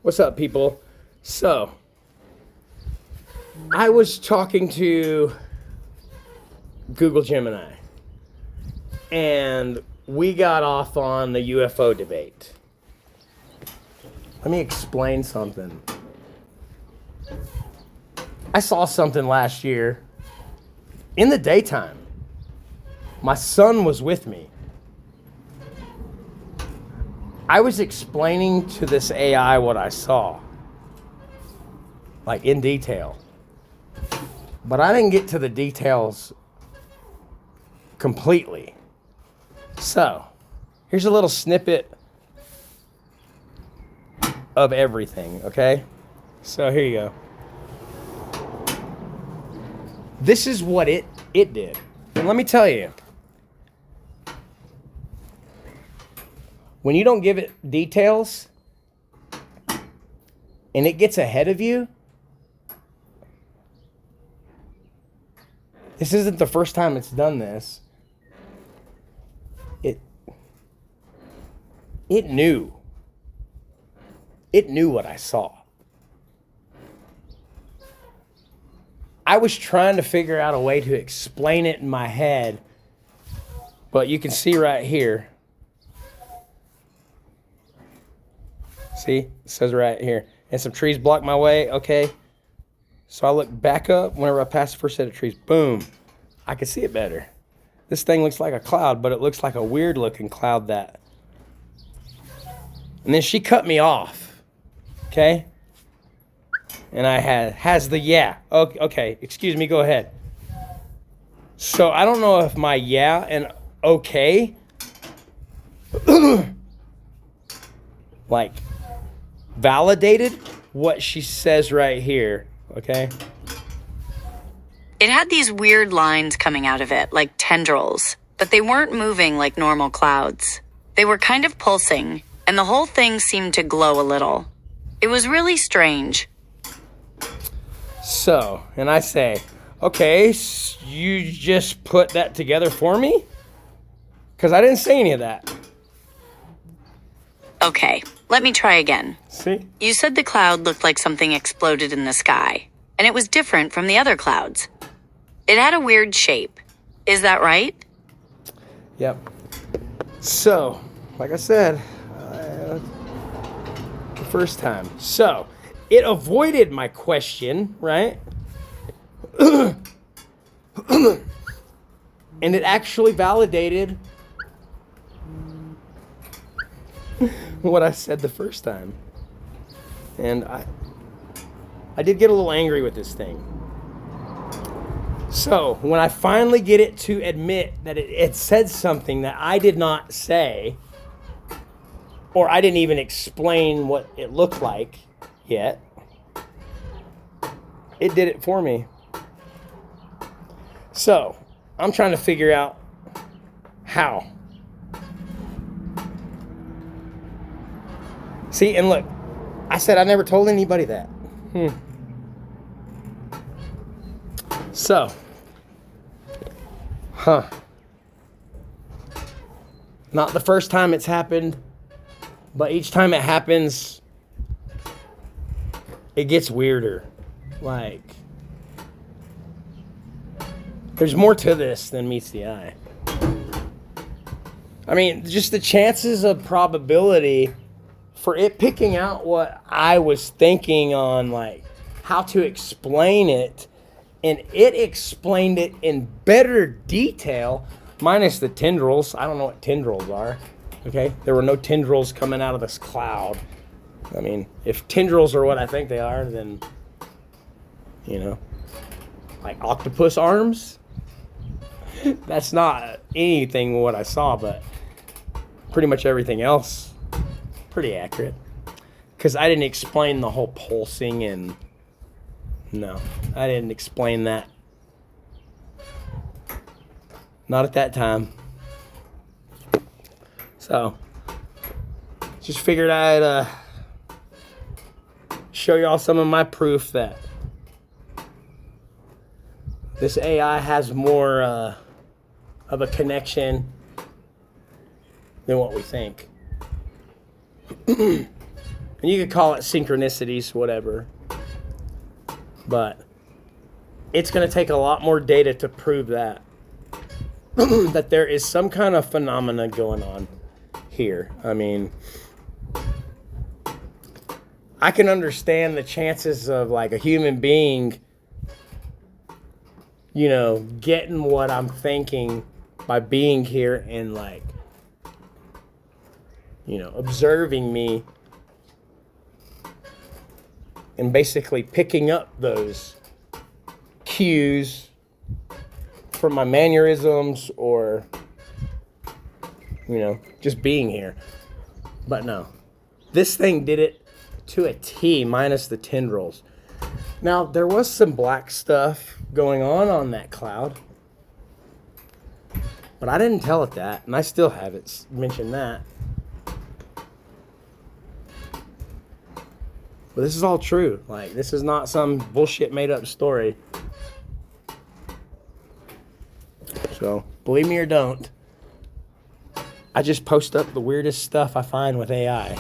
What's up, people? So, I was talking to Google Gemini, and we got off on the UFO debate. Let me explain something. I saw something last year in the daytime. My son was with me. I was explaining to this AI what I saw, like in detail. But I didn't get to the details completely. So, here's a little snippet of everything, okay? So here you go. This is what it did. And let me tell you, when you don't give it details and it gets ahead of you, this isn't the first time it's done this. It knew. It knew what I saw. I was trying to figure out a way to explain it in my head, but you can see right here. See, it says right here. And some trees block my way, okay. So I look back up whenever I pass the first set of trees. Boom. I can see it better. This thing looks like a cloud, but it looks like a weird looking cloud that. And then she cut me off, okay. And I has the yeah. Okay, excuse me, go ahead. So I don't know if my yeah and okay like validated what she says right here, okay? It had these weird lines coming out of it, like tendrils, but they weren't moving like normal clouds. They were kind of pulsing, and the whole thing seemed to glow a little. It was really strange. So, and I say, okay, you just put that together for me? Because I didn't say any of that. Okay, let me try again. See? You said the cloud looked like something exploded in the sky, and it was different from the other clouds. It had a weird shape. Is that right? Yep. So, like I said, the first time. So, it avoided my question, right? And it actually validated what I said the first time. And I did get a little angry with this thing. So, when I finally get it to admit that it said something that I did not say, or I didn't even explain what it looked like yet, it did it for me. So, I'm trying to figure out how. See, and look, I said I never told anybody that. So, not the first time it's happened, but each time it happens, it gets weirder. Like, there's more to this than meets the eye. I mean, just the chances of probability for it picking out what I was thinking on, like, how to explain it, and it explained it in better detail, minus the tendrils. I don't know what tendrils are, okay? There were no tendrils coming out of this cloud. I mean, if tendrils are what I think they are, then, you know, like octopus arms? That's not anything what I saw, but pretty much everything else, pretty accurate. Because I didn't explain the whole pulsing and... No, I didn't explain that. Not at that time. So, just figured I'd show y'all some of my proof that this AI has more of a connection than what we think. And you could call it synchronicities, whatever. But it's going to take a lot more data to prove that. That there is some kind of phenomena going on here. I mean, I can understand the chances of like a human being, you know, getting what I'm thinking by being here and like, you know, observing me and basically picking up those cues from my mannerisms or, you know, just being here. But no, this thing did it to a T minus the tendrils. Now, there was some black stuff going on that cloud, but I didn't tell it that, and I still haven't mentioned that. But this is all true. Like, this is not some bullshit made up story. So, believe me or don't, I just post up the weirdest stuff I find with AI.